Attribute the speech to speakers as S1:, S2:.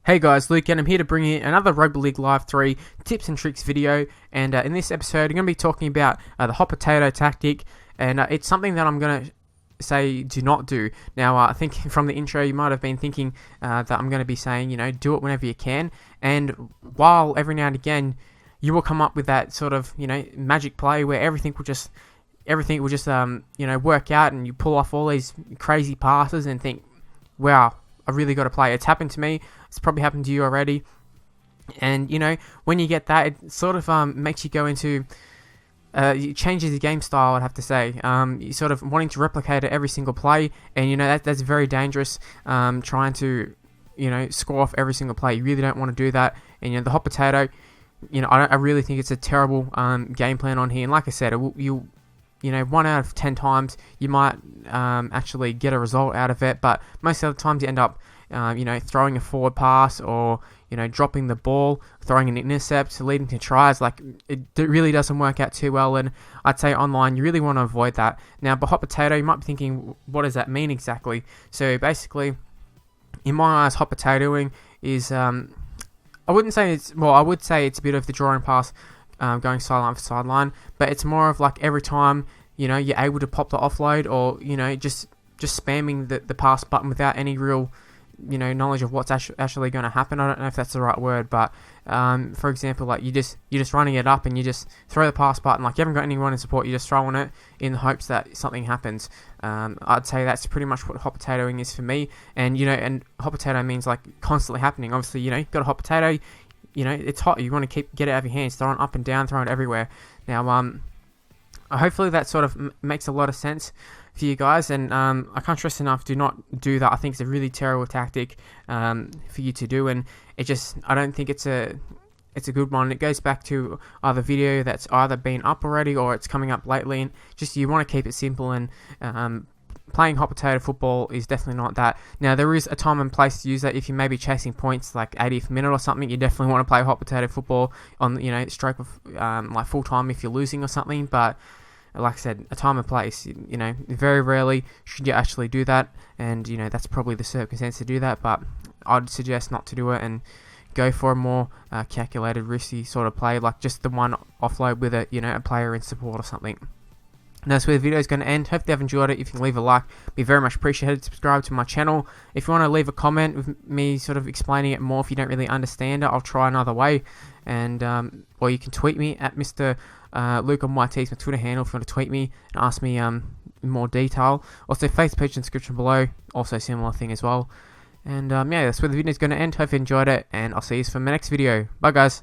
S1: Hey guys, Luke, and I'm here to bring you another Rugby League Live 3 tips and tricks video. And in this episode, I'm going to be talking about the hot potato tactic, and it's something that I'm going to say do not do. Now, I think from the intro, you might have been thinking that I'm going to be saying, do it whenever you can. And while every now and again, you will come up with that sort of, magic play where everything will just work out, and you pull off all these crazy passes and think, wow, I really got to play. It's happened to me. It's probably happened to you already. And, when you get that, it sort of makes you go into... it changes your game style, I'd have to say. You sort of wanting to replicate it every single play. And, that's very dangerous, trying to, score off every single play. You really don't want to do that. And, the hot potato, I really think it's a terrible game plan on here. And like I said, you 1 out of 10 times you might actually get a result out of it, but most of the times you end up throwing a forward pass or dropping the ball, throwing an intercept, leading to tries. Like, it really doesn't work out too well, and I'd say online you really want to avoid that. Now, but hot potato, you might be thinking, what does that mean exactly? So basically, in my eyes, hot potatoing is I would say it's a bit of the drawing pass, going sideline for sideline, but it's more of like every time you're able to pop the offload, or just spamming the pass button without any real knowledge of what's actually going to happen. I don't know if that's the right word, but for example, like you're just running it up and you just throw the pass button, like you haven't got anyone in support, you're just throwing it in the hopes that something happens. I'd say that's pretty much what hot potatoing is for me. And and hot potato means like constantly happening. Obviously, you've got a hot potato, it's hot, you want to get it out of your hands, throw it up and down, throw it everywhere. Now, hopefully that sort of makes a lot of sense for you guys, and I can't stress enough, do not do that. I think it's a really terrible tactic for you to do, and I don't think it's a good one. It goes back to either video that's either been up already or it's coming up lately, and just you want to keep it simple, and playing hot potato football is definitely not that. Now, there is a time and place to use that. If you may be chasing points like 80th minute or something, you definitely want to play hot potato football on stroke of like full time if you're losing or something. But like I said, a time and place, very rarely should you actually do that, and that's probably the circumstance to do that, but I'd suggest not to do it and go for a more calculated, risky sort of play, like just the one offload with a player in support or something. And that's where the video is going to end. Hope you have enjoyed it. If you can leave a like, be very much appreciated. Subscribe to my channel. If you want to leave a comment with me sort of explaining it more, if you don't really understand it, I'll try another way. And or you can tweet me at Mr. Luke on YT, my Twitter handle, if you want to tweet me and ask me in more detail. Also, Facebook page in the description below, also a similar thing as well. And yeah, that's where the video is going to end. Hope you enjoyed it, and I'll see you for my next video. Bye, guys.